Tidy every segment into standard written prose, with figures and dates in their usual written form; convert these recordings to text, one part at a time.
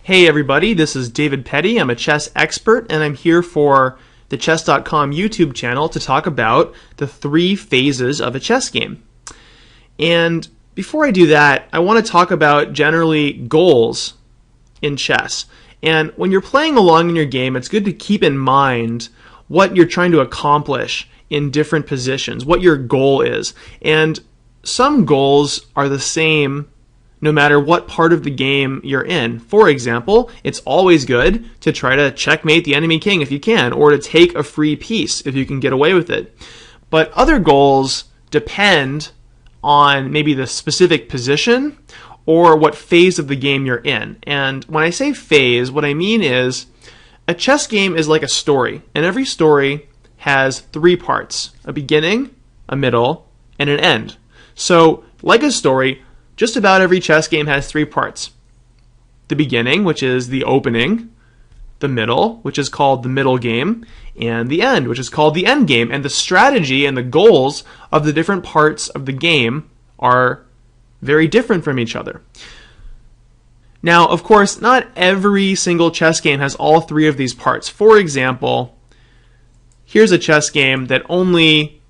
Hey everybody, this is David Petty. I'm a chess expert and I'm here for the chess.com YouTube channel to talk about the 3 phases of a chess game. And before I do that, I want to talk about generally goals in chess. And when you're playing along in your game, it's good to keep in mind what you're trying to accomplish in different positions, what your goal is. And some goals are the same no matter what part of the game you're in. For example, it's always good to try to checkmate the enemy king if you can, or to take a free piece if you can get away with it. But other goals depend on maybe the specific position or what phase of the game you're in. And when I say phase, what I mean is a chess game is like a story, and every story has 3 parts: a beginning, a middle, and an end. So, like a story, just about every chess game has 3 parts. The beginning, which is the opening, the middle, which is called the middle game, and the end, which is called the end game. And the strategy and the goals of the different parts of the game are very different from each other. Now, of course, not every single chess game has all 3 of these parts. For example, here's a chess game that only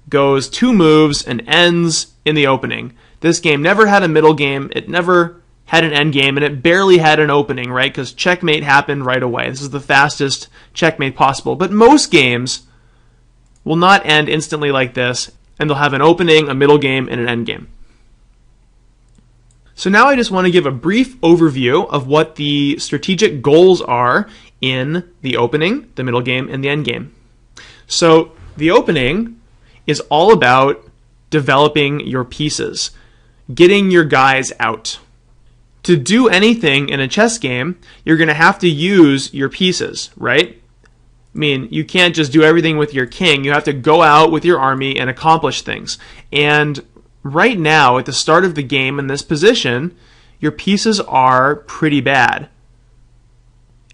goes 2 moves and ends in the opening. This game never had a middle game, it never had an end game, and it barely had an opening, right? Because checkmate happened right away. This is the fastest checkmate possible. But most games will not end instantly like this, and they'll have an opening, a middle game, and an end game. So now I just want to give a brief overview of what the strategic goals are in the opening, the middle game, and the end game. So the opening is all about developing your pieces, getting your guys out. To do anything in a chess game, you're going to have to use your pieces, right? I mean, you can't just do everything with your king. You have to go out with your army and accomplish things. And right now, at the start of the game in this position, your pieces are pretty bad.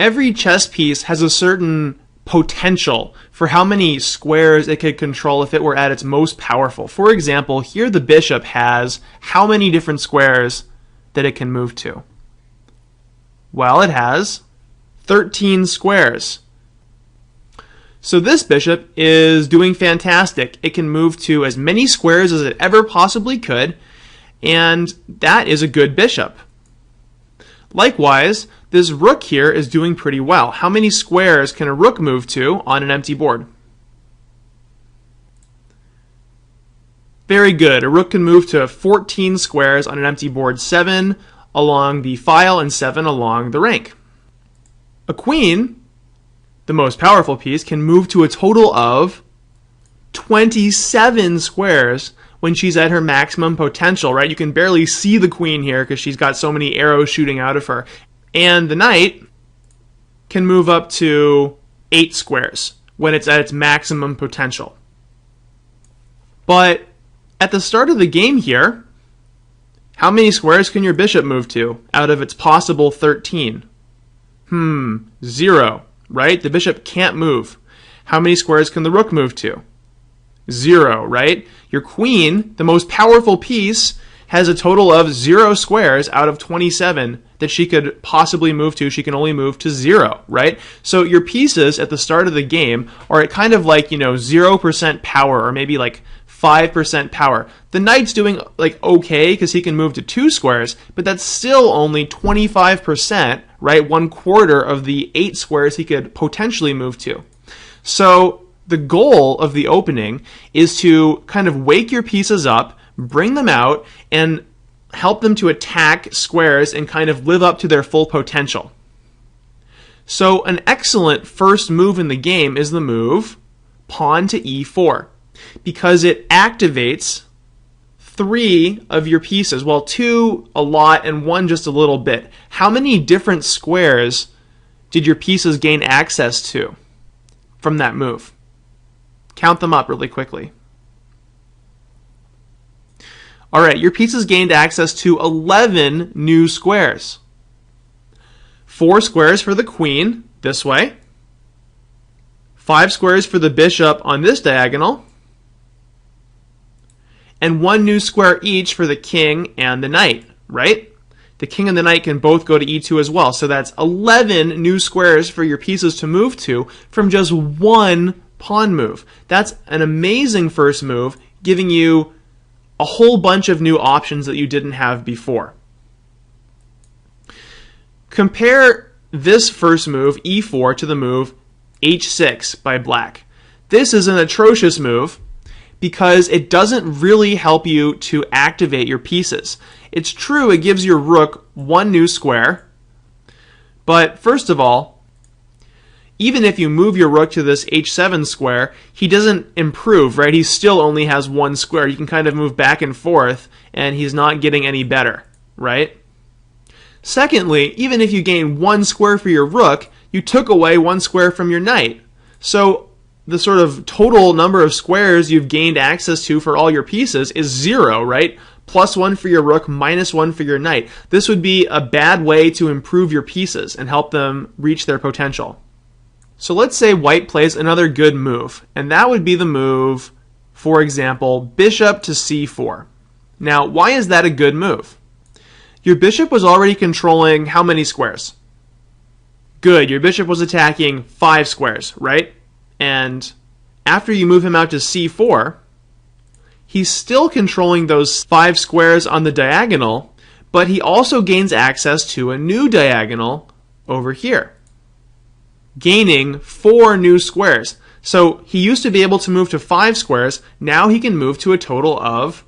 Every chess piece has a certain potential for how many squares it could control if it were at its most powerful. For example, here the bishop has how many different squares that it can move to? Well, it has 13 squares. So this bishop is doing fantastic. It can move to as many squares as it ever possibly could, and that is a good bishop. Likewise, this rook here is doing pretty well. How many squares can a rook move to on an empty board? Very good. A rook can move to 14 squares on an empty board, 7 along the file and 7 along the rank. A queen, the most powerful piece, can move to a total of 27 squares when she's at her maximum potential, right? You can barely see the queen here because she's got so many arrows shooting out of her. And the knight can move up to 8 squares when it's at its maximum potential. But at the start of the game here, how many squares can your bishop move to out of its possible 13? 0, right? The bishop can't move. How many squares can the rook move to? 0, right? Your queen, the most powerful piece, has a total of 0 squares out of 27 that she could possibly move to. She can only move to 0, right? So your pieces at the start of the game are at kind of like, 0% power, or maybe like 5% power. The knight's doing like okay because he can move to 2 squares, but that's still only 25%, right? 1/4 of the 8 squares he could potentially move to. So the goal of the opening is to kind of wake your pieces up, bring them out, and help them to attack squares and kind of live up to their full potential. So an excellent first move in the game is the move pawn to e4, because it activates 3 of your pieces. Well, 2 a lot and 1 just a little bit. How many different squares did your pieces gain access to from that move? Count them up really quickly. All right, your pieces gained access to 11 new squares. 4 squares for the queen this way. 5 squares for the bishop on this diagonal. And 1 new square each for the king and the knight, right? the king and the knight can both go to e2 as well. So that's 11 new squares for your pieces to move to from just one pawn move. That's an amazing first move, giving you a whole bunch of new options that you didn't have before. Compare this first move, e4, to the move h6 by black. This is an atrocious move because it doesn't really help you to activate your pieces. It's true it gives your rook one new square, but first of all, even if you move your rook to this h7 square, he doesn't improve, right? He still only has one square. You can kind of move back and forth, and he's not getting any better, right? Secondly, even if you gain one square for your rook, you took away one square from your knight. So the sort of total number of squares you've gained access to for all your pieces is 0, right? Plus 1 for your rook, minus 1 for your knight. This would be a bad way to improve your pieces and help them reach their potential. So let's say white plays another good move, and that would be the move, for example, bishop to c4. Now, why is that a good move? Your bishop was already controlling how many squares? Good, your bishop was attacking 5 squares, right? And after you move him out to c4, he's still controlling those 5 squares on the diagonal, but he also gains access to a new diagonal over here, gaining 4 new squares. So he used to be able to move to 5 squares, now he can move to a total of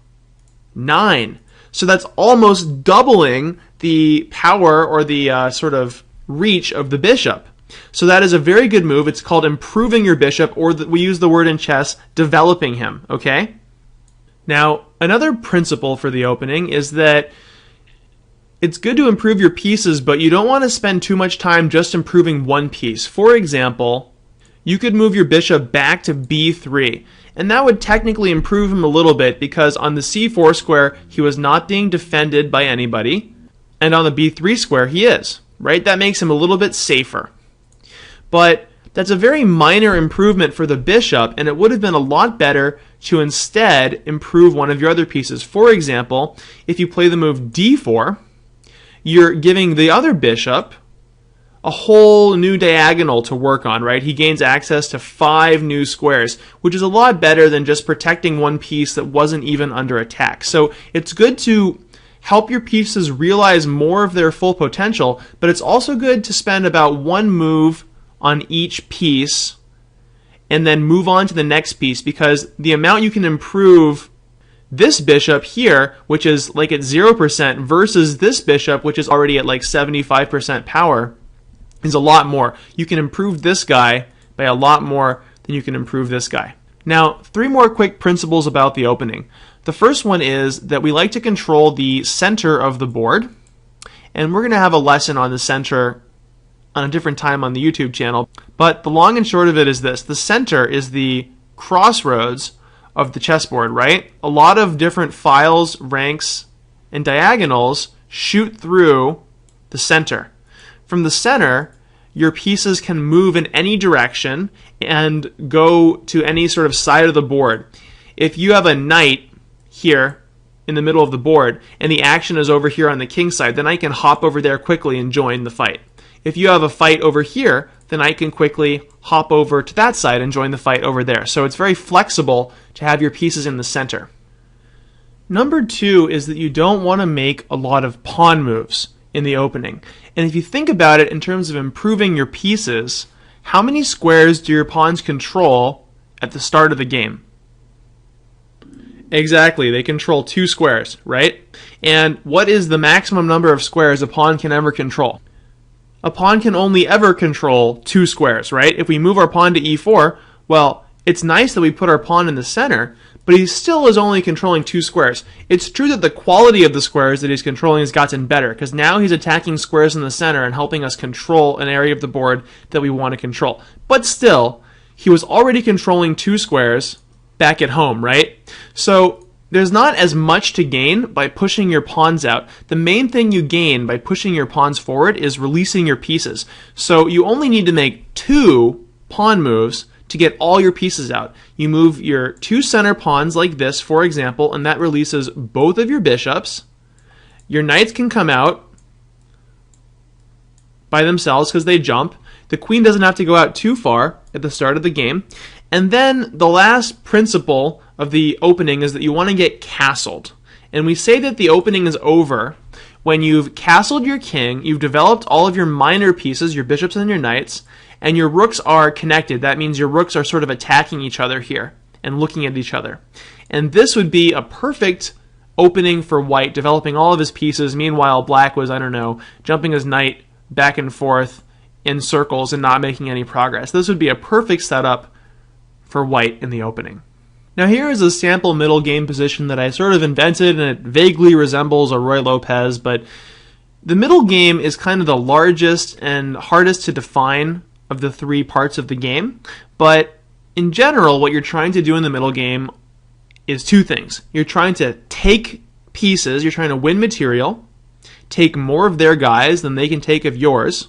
9. So that's almost doubling the power or the sort of reach of the bishop. So that is a very good move. It's called improving your bishop, or we use the word in chess, developing him, okay? Now, another principle for the opening is that it's good to improve your pieces, but you don't want to spend too much time just improving one piece. For example, you could move your bishop back to b3, and that would technically improve him a little bit because on the c4 square, he was not being defended by anybody, and on the b3 square, he is, right? That makes him a little bit safer. But that's a very minor improvement for the bishop, and it would have been a lot better to instead improve one of your other pieces. For example, if you play the move d4, you're giving the other bishop a whole new diagonal to work on, right? He gains access to 5 new squares, which is a lot better than just protecting one piece that wasn't even under attack. So it's good to help your pieces realize more of their full potential, but it's also good to spend about one move on each piece and then move on to the next piece, because the amount you can improve this bishop here, which is like at 0%, versus this bishop, which is already at like 75% power, is a lot more. You can improve this guy by a lot more than you can improve this guy. Now, 3 more quick principles about the opening. The first one is that we like to control the center of the board, and we're going to have a lesson on the center on a different time on the YouTube channel. But the long and short of it is this. The center is the crossroads of the chessboard, right? A lot of different files, ranks, and diagonals shoot through the center. From the center, your pieces can move in any direction and go to any sort of side of the board. If you have a knight here in the middle of the board and the action is over here on the king side, the knight can hop over there quickly and join the fight. If you have a fight over here, the knight can quickly hop over to that side and join the fight over there. So it's very flexible to have your pieces in the center. Number 2 is that you don't want to make a lot of pawn moves in the opening. And if you think about it in terms of improving your pieces, how many squares do your pawns control at the start of the game? Exactly, they control 2 squares, right? And what is the maximum number of squares a pawn can ever control? A pawn can only ever control 2 squares, right? If we move our pawn to e4, well, it's nice that we put our pawn in the center, but he still is only controlling 2 squares. It's true that the quality of the squares that he's controlling has gotten better, because now he's attacking squares in the center and helping us control an area of the board that we want to control. But still, he was already controlling 2 squares back at home, right? So there's not as much to gain by pushing your pawns out. The main thing you gain by pushing your pawns forward is releasing your pieces. So you only need to make 2 pawn moves to get all your pieces out. You move your 2 center pawns like this, for example, and that releases both of your bishops. Your knights can come out, by themselves because they jump. The queen doesn't have to go out too far at the start of the game. And then the last principle of the opening is that you want to get castled. And we say that the opening is over when you've castled your king, you've developed all of your minor pieces, your bishops and your knights, and your rooks are connected. That means your rooks are sort of attacking each other here and looking at each other. And this would be a perfect opening for white, developing all of his pieces. Meanwhile, black was, I don't know, jumping his knight back and forth in circles and not making any progress. This would be a perfect setup for white in the opening. Now here is a sample middle game position that I sort of invented, and it vaguely resembles a Roy Lopez, but the middle game is kind of the largest and hardest to define of the three parts of the game. But in general, what you're trying to do in the middle game is two things. You're trying to take pieces, you're trying to win material, take more of their guys than they can take of yours.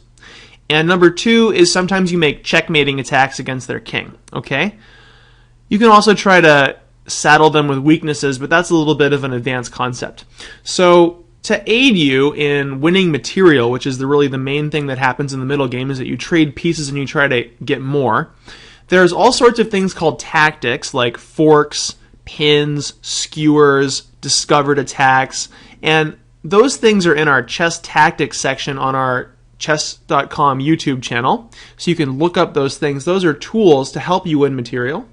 And number two is sometimes you make checkmating attacks against their king, okay? You can also try to saddle them with weaknesses, but that's a little bit of an advanced concept. So to aid you in winning material, which is really the main thing that happens in the middle game, is that you trade pieces and you try to get more. There's all sorts of things called tactics, like forks, pins, skewers, discovered attacks, and those things are in our chess tactics section on our chess.com YouTube channel, so you can look up those things. Those are tools to help you win material.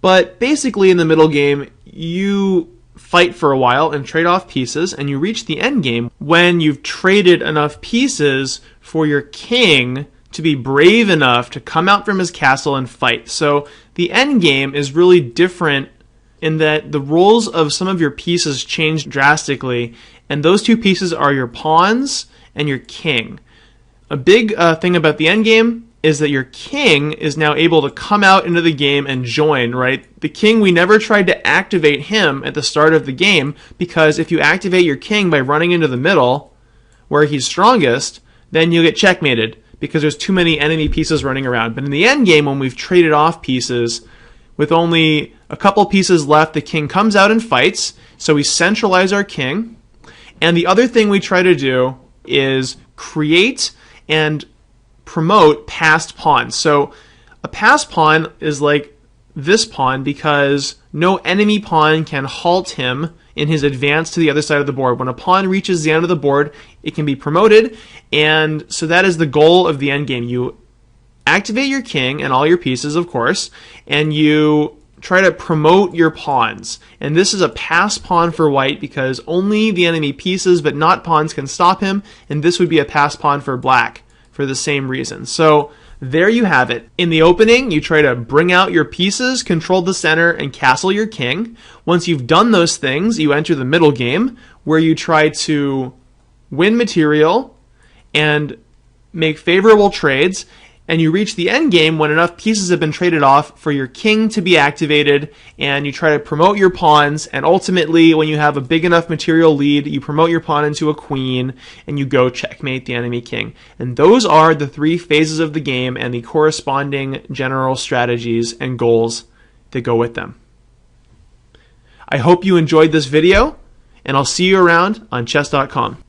But basically in the middle game, you fight for a while and trade off pieces, and you reach the end game when you've traded enough pieces for your king to be brave enough to come out from his castle and fight. So the end game is really different in that the roles of some of your pieces change drastically, and those two pieces are your pawns and your king. A big thing about the endgame is that your king is now able to come out into the game and join, right? The king, we never tried to activate him at the start of the game, because if you activate your king by running into the middle, where he's strongest, then you'll get checkmated, because there's too many enemy pieces running around. But in the endgame, when we've traded off pieces, with only a couple pieces left, the king comes out and fights, so we centralize our king. And the other thing we try to do is create and promote passed pawns. So a passed pawn is like this pawn because no enemy pawn can halt him in his advance to the other side of the board. When a pawn reaches the end of the board, it can be promoted, and so that is the goal of the end game. You activate your king and all your pieces, of course, and you try to promote your pawns. And this is a pass pawn for white because only the enemy pieces but not pawns can stop him, and this would be a pass pawn for black for the same reason. So there you have it. In the opening, you try to bring out your pieces, control the center, and castle your king. Once you've done those things, you enter the middle game where you try to win material and make favorable trades, and you reach the end game when enough pieces have been traded off for your king to be activated, and you try to promote your pawns, and ultimately when you have a big enough material lead, you promote your pawn into a queen, and you go checkmate the enemy king. And those are the three phases of the game and the corresponding general strategies and goals that go with them. I hope you enjoyed this video, and I'll see you around on chess.com.